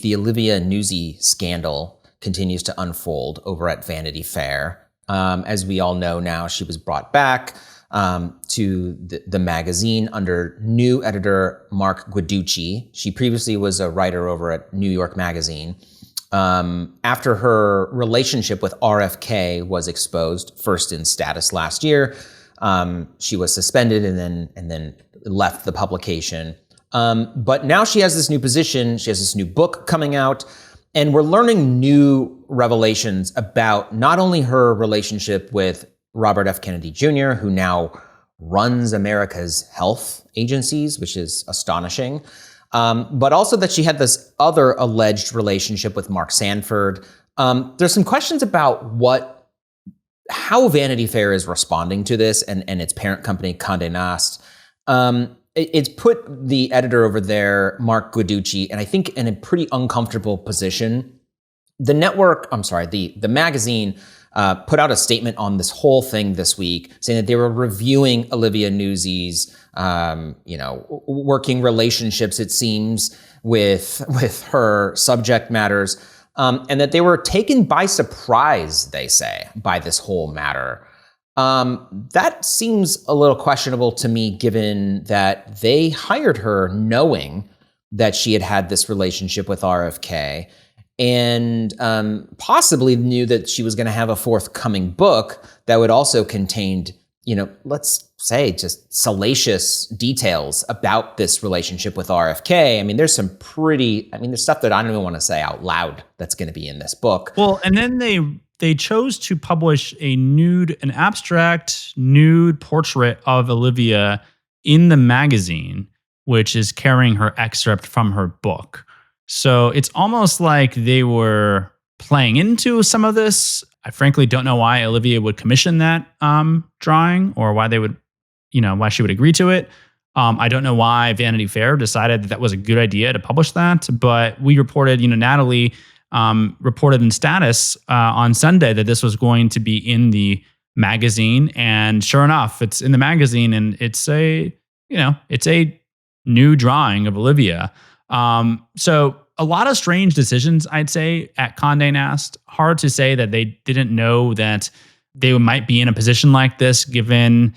The Olivia Nuzzi scandal continues to unfold over at Vanity Fair. As we all know now, she was brought back to the magazine under new editor Mark Guiducci. She previously was a writer over at New York Magazine. After her relationship with RFK was exposed, first in Status last year, she was suspended and then left the publication. But now she has this new position. She has this new book coming out, and we're learning new revelations about not only her relationship with Robert F. Kennedy Jr., who now runs America's health agencies, which is astonishing, but also that she had this other alleged relationship with Mark Sanford. There's some questions about how Vanity Fair is responding to this and its parent company, Condé Nast. It's put the editor over there, Mark Guiducci, and I think in a pretty uncomfortable position. The magazine put out a statement on this whole thing this week, saying that they were reviewing Olivia Nuzzi's, working relationships, it seems, with her subject matters, and that they were taken by surprise, they say, by this whole matter. That seems a little questionable to me, given that they hired her knowing that she had this relationship with RFK and possibly knew that she was going to have a forthcoming book that would also contain, let's say just salacious details about this relationship with RFK. I mean, there's there's stuff that I don't even want to say out loud that's going to be in this book. Well, and then they chose to publish an abstract nude portrait of Olivia in the magazine, which is carrying her excerpt from her book. So it's almost like they were playing into some of this. I frankly don't know why Olivia would commission that drawing, or why why she would agree to it. I don't know why Vanity Fair decided that was a good idea to publish that, but we reported, Natalie reported in Status on Sunday that this was going to be in the magazine, and sure enough, it's in the magazine, and it's a new drawing of Olivia. So a lot of strange decisions, I'd say, at Condé Nast. Hard to say that they didn't know that they might be in a position like this, given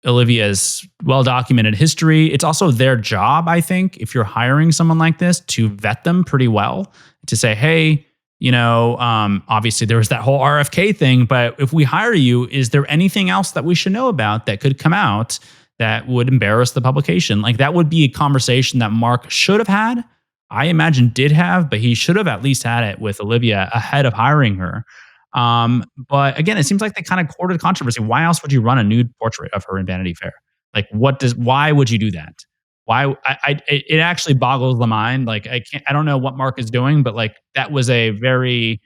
Olivia's well-documented history. It's also their job, I think, if you're hiring someone like this, to vet them pretty well, to say, hey, obviously there was that whole RFK thing, but if we hire you, is there anything else that we should know about that could come out that would embarrass the publication? Like, that would be a conversation that Mark should have had. I imagine did have, but he should have at least had it with Olivia ahead of hiring her. But again, it seems like they kind of courted controversy. Why else would you run a nude portrait of her in Vanity Fair? Like, why would you do that? Why? It actually boggles the mind. Like, I don't know what Mark is doing, but like, that was a very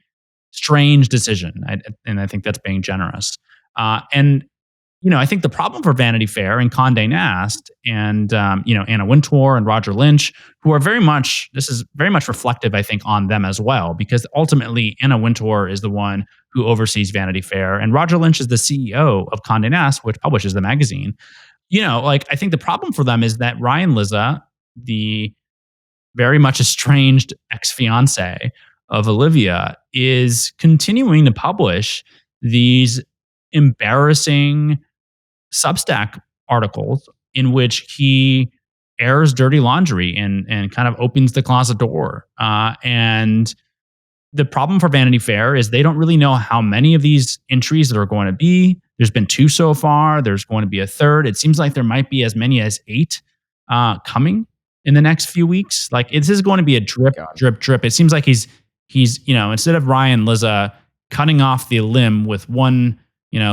strange decision. And I think that's being generous. I think the problem for Vanity Fair and Condé Nast and, Anna Wintour and Roger Lynch, who are this is very much reflective, I think, on them as well, because ultimately Anna Wintour is the one who oversees Vanity Fair, and Roger Lynch is the CEO of Condé Nast, which publishes the magazine. I think the problem for them is that Ryan Lizza, the very much estranged ex-fiancé of Olivia, is continuing to publish these embarrassing Substack articles in which he airs dirty laundry and kind of opens the closet door. And the problem for Vanity Fair is they don't really know how many of these entries there are going to be. There's been 2 so far. There's going to be a third. It seems like there might be as many as 8 coming in the next few weeks. Like, this is going to be a drip, drip, drip. It seems like he's instead of Ryan Lizza cutting off the limb with one,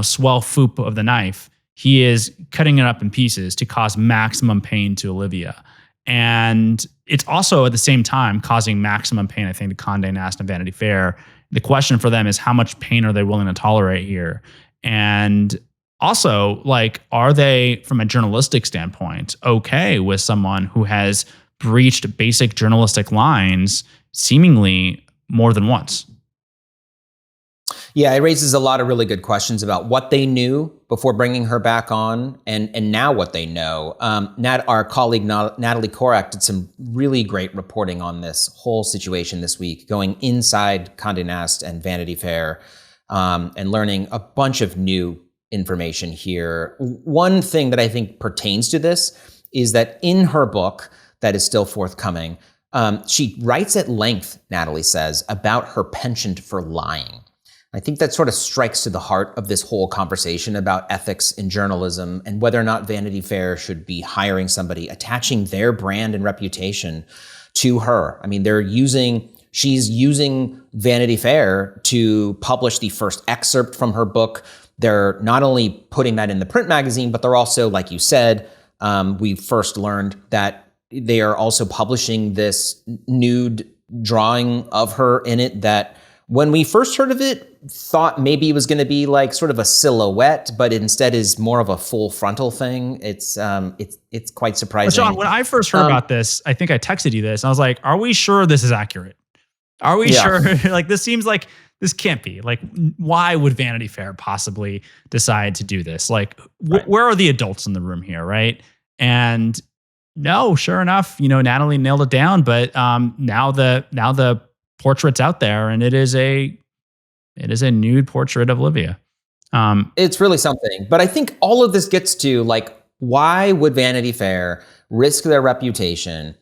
swell foop of the knife, he is cutting it up in pieces to cause maximum pain to Olivia. And it's also at the same time causing maximum pain, I think, to Condé Nast and Vanity Fair. The question for them is, how much pain are they willing to tolerate here? And also, are they, from a journalistic standpoint, okay with someone who has breached basic journalistic lines seemingly more than once? Yeah, it raises a lot of really good questions about what they knew before bringing her back on, and now what they know. Our colleague Natalie Korak did some really great reporting on this whole situation this week, going inside Condé Nast and Vanity Fair, and learning a bunch of new information here. One thing that I think pertains to this is that in her book that is still forthcoming, she writes at length, Natalie says, about her penchant for lying. I think that sort of strikes to the heart of this whole conversation about ethics in journalism and whether or not Vanity Fair should be hiring somebody, attaching their brand and reputation to her. I mean, she's using Vanity Fair to publish the first excerpt from her book. They're not only putting that in the print magazine, but they're also, like you said, we first learned that they are also publishing this nude drawing of her in it that when we first heard of it, thought maybe it was going to be like sort of a silhouette, but instead is more of a full frontal thing. It's quite surprising. John, when I first heard about this, I think I texted you this. I was like, "Are we sure this is accurate? Are we sure? Like, this seems like this can't be. Like, why would Vanity Fair possibly decide to do this? Like, where are the adults in the room here, right?" And no, sure enough, Natalie nailed it down. But now the portrait's out there, and it is a nude portrait of Olivia. It's really something. But I think all of this gets to, like, why would Vanity Fair risk their reputation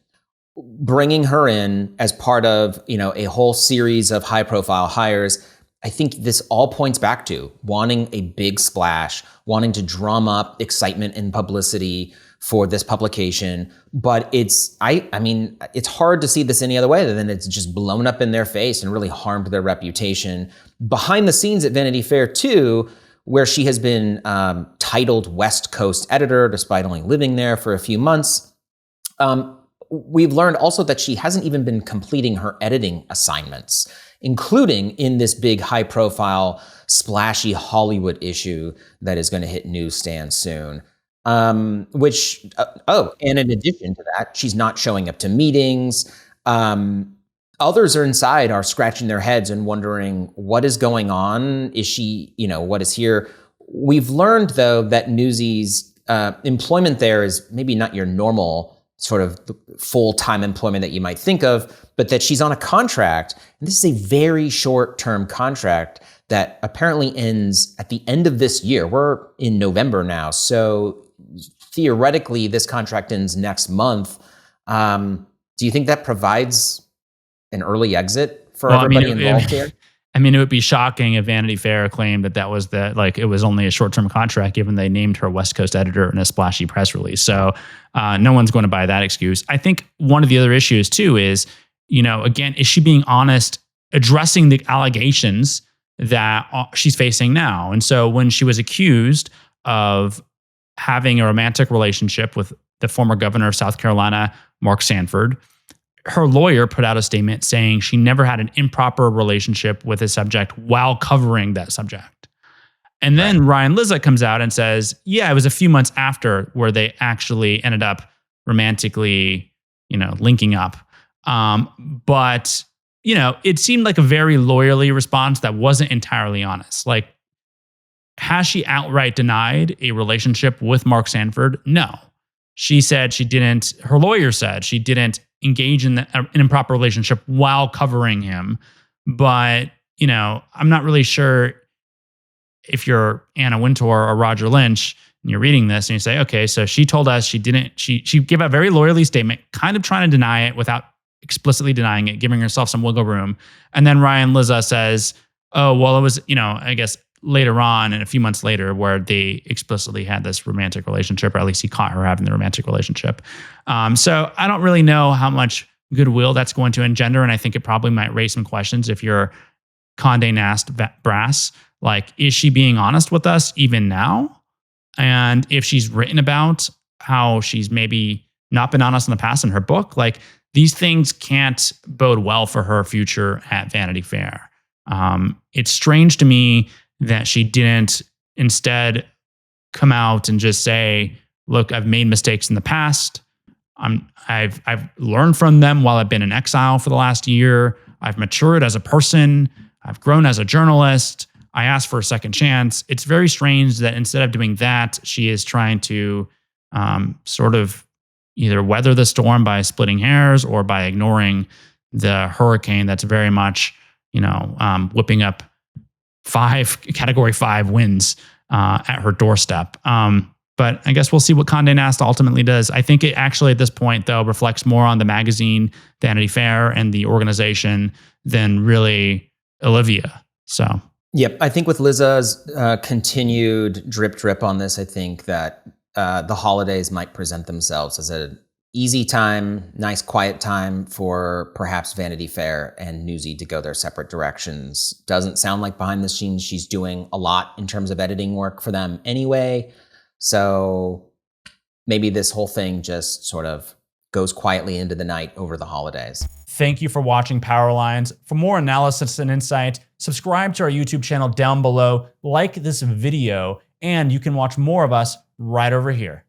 bringing her in as part of, a whole series of high-profile hires? I think this all points back to wanting a big splash, wanting to drum up excitement and publicity for this publication. But it's hard to see this any other way than it's just blown up in their face and really harmed their reputation. Behind the scenes at Vanity Fair too, where she has been titled West Coast editor, despite only living there for a few months. We've learned also that she hasn't even been completing her editing assignments, including in this big high-profile, splashy Hollywood issue that is going to hit newsstands soon. And in addition to that, she's not showing up to meetings. Others are scratching their heads and wondering what is going on. Is she, what is here? We've learned, though, that Nuzzi's employment there is maybe not your normal sort of full-time employment that you might think of, but that she's on a contract. And this is a very short-term contract that apparently ends at the end of this year. We're in November now, so theoretically, this contract ends next month. Do you think that provides an early exit for everybody involved here? I mean, it would be shocking if Vanity Fair claimed that was it was only a short-term contract, given they named her West Coast editor in a splashy press release. So no one's going to buy that excuse. I think one of the other issues too is, again, is she being honest, addressing the allegations that she's facing now? And so when she was accused of having a romantic relationship with the former governor of South Carolina, Mark Sanford, her lawyer put out a statement saying she never had an improper relationship with a subject while covering that subject. And then Ryan Lizza comes out and says, yeah, it was a few months after where they actually ended up romantically, linking up. But it seemed like a very lawyerly response that wasn't entirely honest. Like, has she outright denied a relationship with Mark Sanford? No. She said she didn't. Her lawyer said she didn't engage in an improper relationship while covering him. But, I'm not really sure if you're Anna Wintour or Roger Lynch and you're reading this and you say, okay, so she told us she didn't, she gave a very lawyerly statement, kind of trying to deny it without explicitly denying it, giving herself some wiggle room. And then Ryan Lizza says, oh, well, it was, I guess, later on and a few months later where they explicitly had this romantic relationship, or at least he caught her having the romantic relationship. So I don't really know how much goodwill that's going to engender. And I think it probably might raise some questions if you're Condé Nast brass. Like, is she being honest with us even now? And if she's written about how she's maybe not been honest in the past in her book, like, these things can't bode well for her future at Vanity Fair. It's strange to me that she didn't instead come out and just say, look, I've made mistakes in the past. I've learned from them while I've been in exile for the last year. I've matured as a person. I've grown as a journalist. I asked for a second chance. It's very strange that instead of doing that, she is trying to sort of either weather the storm by splitting hairs or by ignoring the hurricane that's very much, whipping up category 5 winds at her doorstep. But I guess we'll see what Condé Nast ultimately does. I think it actually at this point, though, reflects more on the magazine, Vanity Fair, and the organization than really Olivia. So, yep. I think with Lizza's continued drip on this, I think that the holidays might present themselves as an easy time, nice quiet time for perhaps Vanity Fair and Nuzzi to go their separate directions. Doesn't sound like behind the scenes she's doing a lot in terms of editing work for them anyway. So maybe this whole thing just sort of goes quietly into the night over the holidays. Thank you for watching Powerlines. For more analysis and insight, subscribe to our YouTube channel down below, like this video, and you can watch more of us right over here.